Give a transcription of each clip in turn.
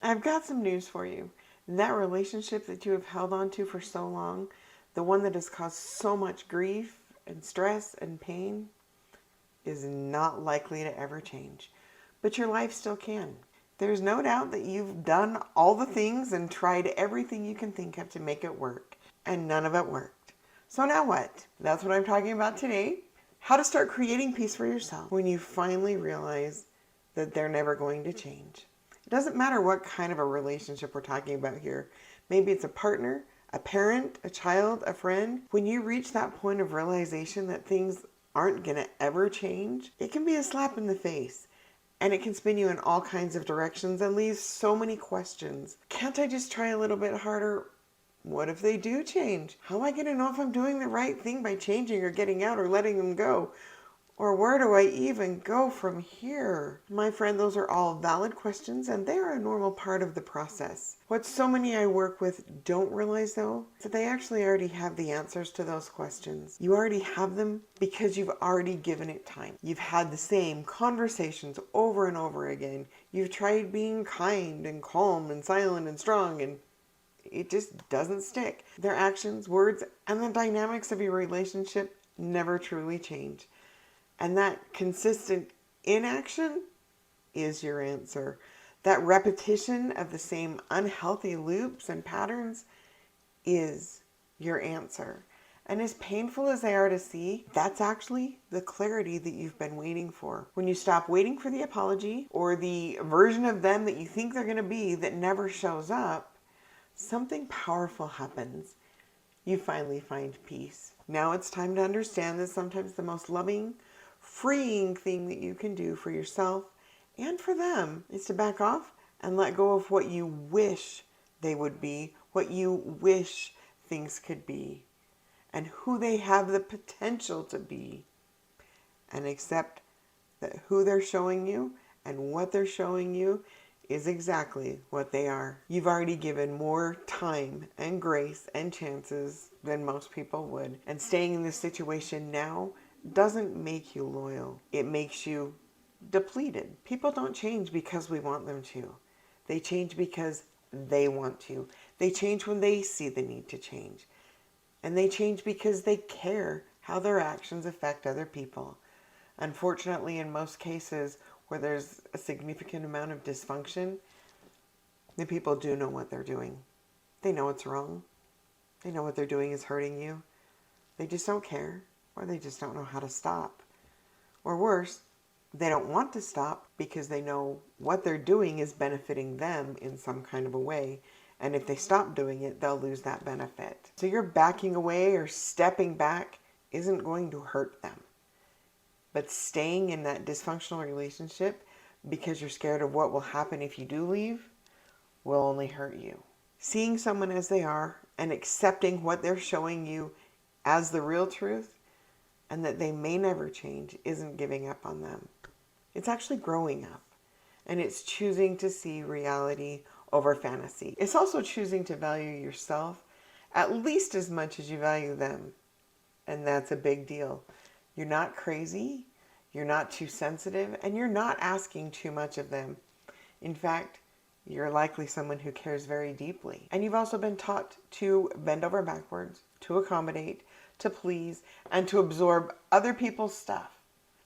I've got some news for you. That relationship that you have held on to for so long, the one that has caused so much grief and stress and pain, is not likely to ever change. But your life still can. There's no doubt that you've done all the things and tried everything you can think of to make it work, and none of it worked. So now what? That's what I'm talking about today. How to start creating peace for yourself when you finally realize that they're never going to change. It doesn't matter what kind of a relationship we're talking about here. Maybe it's a partner, a parent, a child, a friend. When you reach that point of realization that things aren't going to ever change, it can be a slap in the face. And it can spin you in all kinds of directions and leave so many questions. Can't I just try a little bit harder? What if they do change? How am I going to know if I'm doing the right thing by changing or getting out or letting them go? Or where do I even go from here? My friend, those are all valid questions and they are a normal part of the process. What so many I work with don't realize though, is that they actually already have the answers to those questions. You already have them because you've already given it time. You've had the same conversations over and over again. You've tried being kind and calm and silent and strong, and it just doesn't stick. Their actions, words, and the dynamics of your relationship never truly change. And that consistent inaction is your answer. That repetition of the same unhealthy loops and patterns is your answer. And as painful as they are to see, that's actually the clarity that you've been waiting for. When you stop waiting for the apology or the version of them that you think they're going to be that never shows up, something powerful happens. You finally find peace. Now it's time to understand that sometimes the most loving, freeing thing that you can do for yourself and for them is to back off and let go of what you wish they would be, what you wish things could be, and who they have the potential to be, and accept that who they're showing you and what they're showing you is exactly what they are. You've already given more time and grace and chances than most people would, and staying in this situation now doesn't make you loyal. It makes you depleted. People don't change because we want them to. They change because they want to. They change when they see the need to change. And they change because they care how their actions affect other people. Unfortunately, in most cases where there's a significant amount of dysfunction, the people do know what they're doing. They know it's wrong. They know what they're doing is hurting you. They just don't care. Or they just don't know how to stop. Or worse, they don't want to stop because they know what they're doing is benefiting them in some kind of a way. And if they stop doing it, they'll lose that benefit. So your backing away or stepping back isn't going to hurt them. But staying in that dysfunctional relationship because you're scared of what will happen if you do leave will only hurt you. Seeing someone as they are and accepting what they're showing you as the real truth and that they may never change isn't giving up on them. It's actually growing up. And it's choosing to see reality over fantasy. It's also choosing to value yourself at least as much as you value them. And that's a big deal. You're not crazy, you're not too sensitive, and you're not asking too much of them. In fact, you're likely someone who cares very deeply. And you've also been taught to bend over backwards, to accommodate, to please, and to absorb other people's stuff.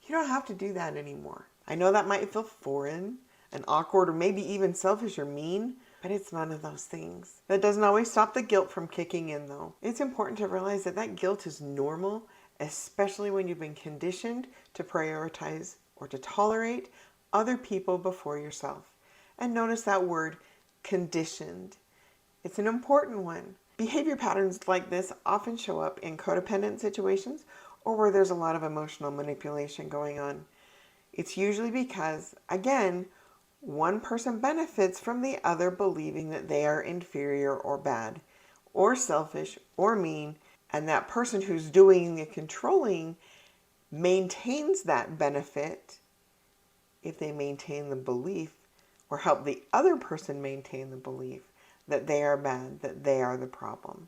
You don't have to do that anymore. I know that might feel foreign and awkward or maybe even selfish or mean, but it's none of those things. That doesn't always stop the guilt from kicking in though. It's important to realize that that guilt is normal, especially when you've been conditioned to prioritize or to tolerate other people before yourself. And notice that word, conditioned. It's an important one. Behavior patterns like this often show up in codependent situations or where there's a lot of emotional manipulation going on. It's usually because, again, one person benefits from the other believing that they are inferior or bad or selfish or mean, and that person who's doing the controlling maintains that benefit if they maintain the belief or help the other person maintain the belief that they are bad, that they are the problem.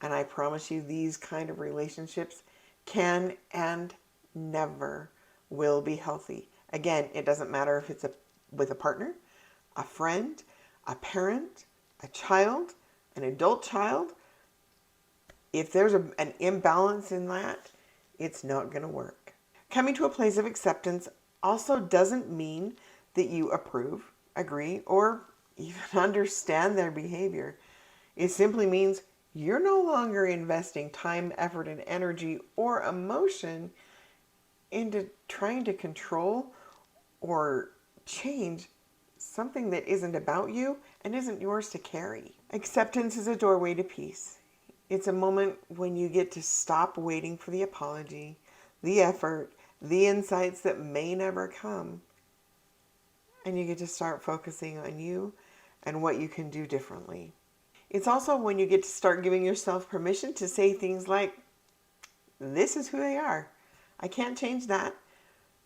And I promise you, these kind of relationships can and never will be healthy. Again, it doesn't matter if it's with a partner, a friend, a parent, a child, an adult child, if there's an imbalance in that, it's not going to work. Coming to a place of acceptance also doesn't mean that you approve, agree, or even understand their behavior. It simply means you're no longer investing time, effort, and energy or emotion into trying to control or change something that isn't about you and isn't yours to carry. Acceptance is a doorway to peace. It's a moment when you get to stop waiting for the apology, the effort, the insights that may never come, and you get to start focusing on you and what you can do differently. It's also when you get to start giving yourself permission to say things like, this is who they are. I can't change that,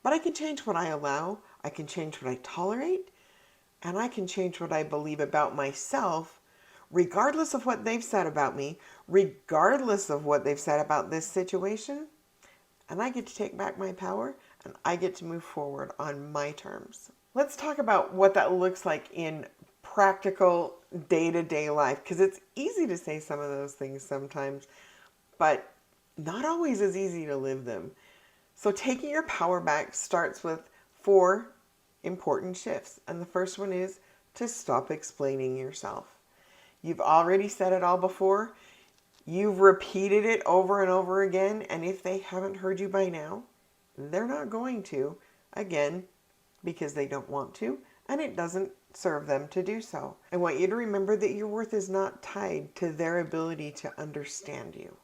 but I can change what I allow, I can change what I tolerate, and I can change what I believe about myself, regardless of what they've said about me, regardless of what they've said about this situation. And I get to take back my power, and I get to move forward on my terms. Let's talk about what that looks like in practical day-to-day life, because it's easy to say some of those things sometimes, but not always as easy to live them. So taking your power back starts with 4 important shifts. And the first one is to stop explaining yourself. You've already said it all before. You've repeated it over and over again. And if they haven't heard you by now, they're not going to. Again, because they don't want to. And it doesn't serve them to do so. I want you to remember that your worth is not tied to their ability to understand you.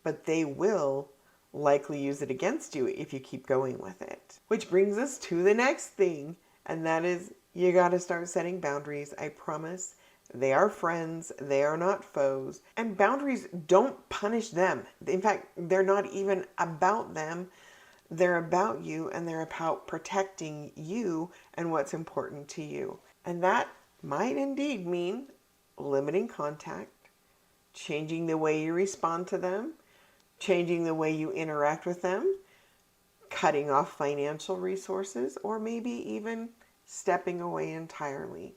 But they will likely use it against you if you keep going with it. Which brings us to the next thing, and that is you got to start setting boundaries. I promise. They are friends. They are not foes. And boundaries don't punish them. In fact, they're not even about them. They're about you, and they're about protecting you and what's important to you. And that might indeed mean limiting contact, changing the way you respond to them, changing the way you interact with them, cutting off financial resources, or maybe even stepping away entirely.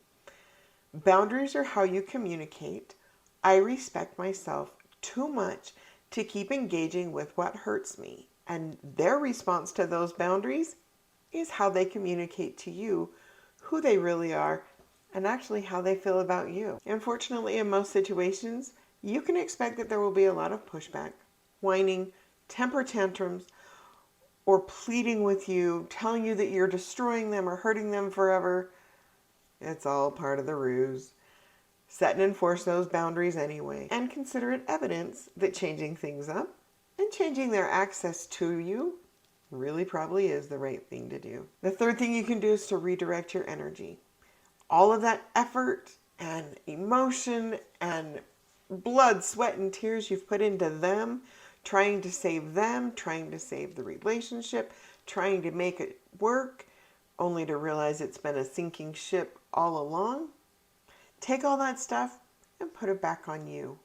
Boundaries are how you communicate. I respect myself too much to keep engaging with what hurts me. And their response to those boundaries is how they communicate to you who they really are and actually how they feel about you. Unfortunately, in most situations, you can expect that there will be a lot of pushback, whining, temper tantrums, or pleading with you, telling you that you're destroying them or hurting them forever. It's all part of the ruse. Set and enforce those boundaries anyway, and consider it evidence that changing things up and changing their access to you really probably is the right thing to do. The third thing you can do is to redirect your energy. All of that effort and emotion and blood, sweat, and tears you've put into them, trying to save them, trying to save the relationship, trying to make it work, only to realize it's been a sinking ship all along. Take all that stuff and put it back on you.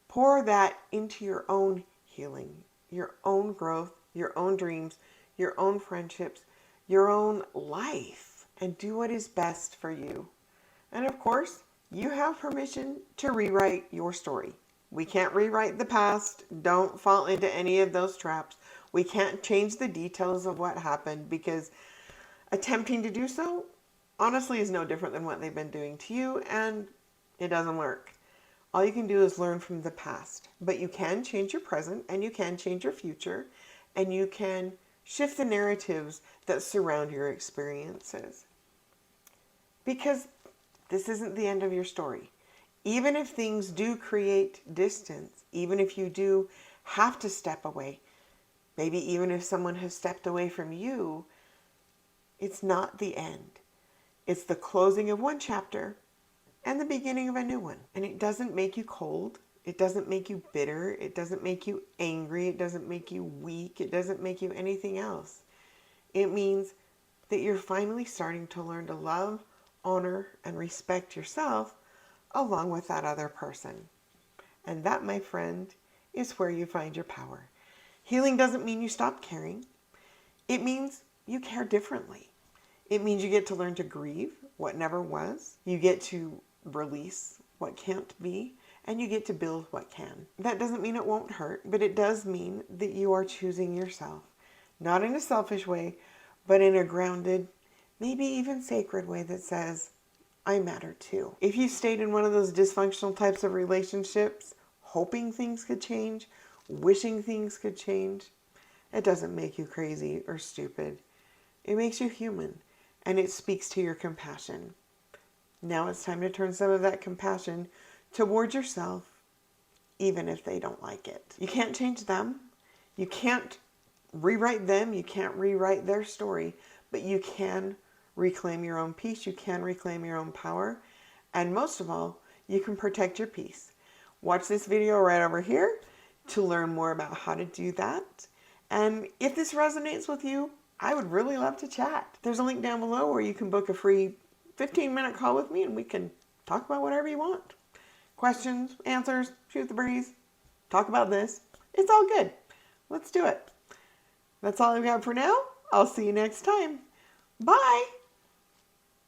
Pour that into your own healing, your own growth, your own dreams, your own friendships, your own life, and do what is best for you. And of course, you have permission to rewrite your story. We can't rewrite the past. Don't fall into any of those traps. We can't change the details of what happened because attempting to do so honestly is no different than what they've been doing to you, and it doesn't work. All you can do is learn from the past, but you can change your present and you can change your future, and you can shift the narratives that surround your experiences. Because this isn't the end of your story. Even if things do create distance, even if you do have to step away, maybe even if someone has stepped away from you, it's not the end. It's the closing of one chapter and the beginning of a new one. And it doesn't make you cold. It doesn't make you bitter. It doesn't make you angry. It doesn't make you weak. It doesn't make you anything else. It means that you're finally starting to learn to love, honor, and respect yourself along with that other person. And that, my friend, is where you find your power. Healing doesn't mean you stop caring. It means you care differently. It means you get to learn to grieve what never was. You get to release what can't be, and you get to build what can. That doesn't mean it won't hurt, but it does mean that you are choosing yourself. Not in a selfish way, but in a grounded, maybe even sacred way that says, I matter too. If you stayed in one of those dysfunctional types of relationships, hoping things could change, wishing things could change, it doesn't make you crazy or stupid. It makes you human, and it speaks to your compassion. Now it's time to turn some of that compassion towards yourself, even if they don't like it. You can't change them. You can't rewrite them. You can't rewrite their story, but you can reclaim your own peace. You can reclaim your own power. And most of all, you can protect your peace. Watch this video right over here to learn more about how to do that. And if this resonates with you, I would really love to chat. There's a link down below where you can book a free 15-minute call with me and we can talk about whatever you want. Questions, answers, shoot the breeze, talk about this. It's all good. Let's do it. That's all I've got for now. I'll see you next time. Bye.